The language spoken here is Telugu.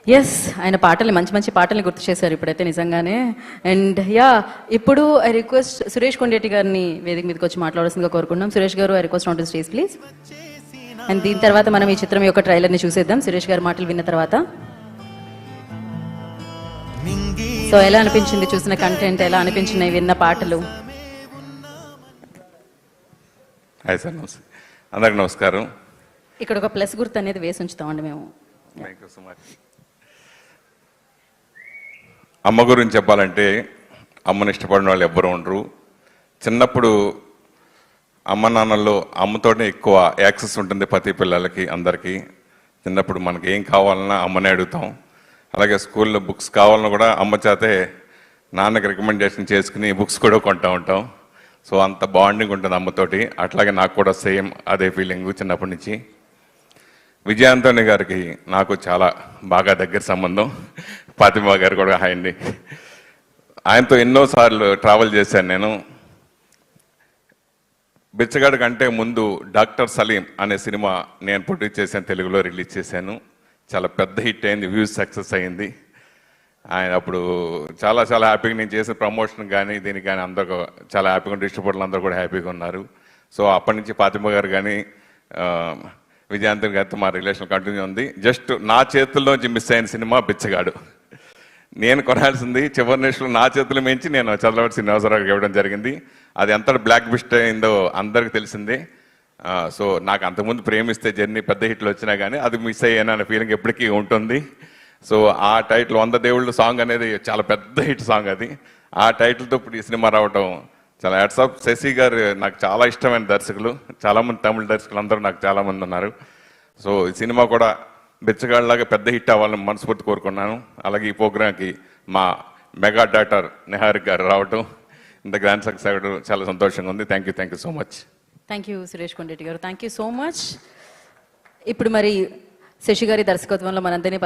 ఎస్, ఆయన పాటల్ని మంచి మంచి పాటల్ని గుర్తు చేశారు ఇప్పుడైతే నిజంగానే. అండ్ యా, ఇప్పుడు ఐ రిక్వెస్ట్ సురేష్ కొండేటి గారిని వేదిక మీదకి వచ్చి మాట్లాడాల్సిందిగా కోరుకుంటున్నాం. సురేష్ గారు, I request on to stage please. And దీని తర్వాత మనం ఈ చిత్రం యొక్క ట్రైలర్ని చూసేద్దాం సురేష్ గారి మాటలు విన్న తర్వాత. సో ఎలా అనిపించింది చూసిన కంటెంట్, ఎలా అనిపించినాయి విన్న పాటలు? హాయ్ సార్, అందరికి నమస్కారం. ఇక్కడ ఒక ప్లస్ గుర్తు అనేది వేసి ఉంచుతామండి మేము. Thank you so much. అమ్మ గురించి చెప్పాలంటే అమ్మని ఇష్టపడిన వాళ్ళు ఎవ్వరూ ఉండరు. చిన్నప్పుడు అమ్మ నాన్నల్లో అమ్మతోనే ఎక్కువ యాక్సెస్ ఉంటుంది ప్రతి పిల్లలకి, అందరికీ. చిన్నప్పుడు మనకి ఏం కావాలన్నా అమ్మనే అడుగుతాం. అలాగే స్కూల్లో బుక్స్ కావాలన్నా కూడా అమ్మ చేతే నాన్నకి రికమెండేషన్ చేసుకుని బుక్స్ కూడా కొంటూ ఉంటాం. సో అంత బాండింగ్ ఉంటుంది అమ్మతోటి. అట్లాగే నాకు కూడా సేమ్ అదే ఫీలింగ్ చిన్నప్పటి నుంచి. విజయ్ ఆంటోనీ గారికి నాకు చాలా బాగా దగ్గర సంబంధం. ఫాతిమా గారు కూడా హాయ్ అండి. ఆయనతో ఎన్నోసార్లు ట్రావెల్ చేశాను నేను. బిచ్చగాడి కంటే ముందు డాక్టర్ సలీం అనే సినిమా నేను ప్రొడ్యూస్ చేశాను, తెలుగులో రిలీజ్ చేశాను. చాలా పెద్ద హిట్ అయింది, వ్యూస్ సక్సెస్ అయింది. ఆయన అప్పుడు చాలా చాలా హ్యాపీగా నేను చేసే ప్రమోషన్ కానీ దీనికి కానీ అందరూ చాలా హ్యాపీగా, డిస్ట్రిబ్యూటర్లు అందరూ కూడా హ్యాపీగా ఉన్నారు. సో అప్పటి నుంచి ఫాతిమా గారు కానీ విజయాంతన్ గారితో మా రిలేషన్ కంటిన్యూ ఉంది. జస్ట్ నా చేతుల్లోంచి మిస్ అయిన సినిమా బిచ్చగాడు. నేను కొనాల్సింది చివరి నిమిషంలో నా చేతులు మించి నేను చంద్రబాబు శ్రీనివాసరావుకి ఇవ్వడం జరిగింది. అది ఎంత బ్లాక్ బిస్ట్ అయిందో అందరికి తెలిసిందే. సో నాకు అంతకుముందు ప్రేమిస్తే జర్నీ పెద్ద హిట్లు వచ్చినా కానీ అది మిస్ అయ్యానన్న ఫీలింగ్ ఎప్పటికీ ఉంటుంది. సో ఆ టైటిల్ 100 దేవుళ్ళు సాంగ్ అనేది చాలా పెద్ద హిట్ సాంగ్. అది ఆ టైటిల్తో ఇప్పుడు ఈ సినిమా రావటం చాలా హ్యాట్స్ ఆఫ్. శశి గారు నాకు చాలా ఇష్టమైన దర్శకులు. చాలామంది తమిళ దర్శకులు అందరూ నాకు చాలామంది ఉన్నారు. సో ఈ సినిమా కూడా బిచ్చగాళ్ళలాగా పెద్ద హిట్ అవ్వాలని మనస్ఫూర్తి కోరుకున్నాను. అలాగే ఈ ప్రోగ్రామ్కి మా మెగా డాక్టర్ నిహారిక గారు రావటం, ఇంత గ్రాండ్ సక్సెస్ అవ్వడం చాలా సంతోషంగా ఉంది. Thank you so much. Thank you Suresh Kondeti గారు, థ్యాంక్ యూ సో మచ్. ఇప్పుడు మరి శశి గారి దర్శకత్వంలో మనందరినీ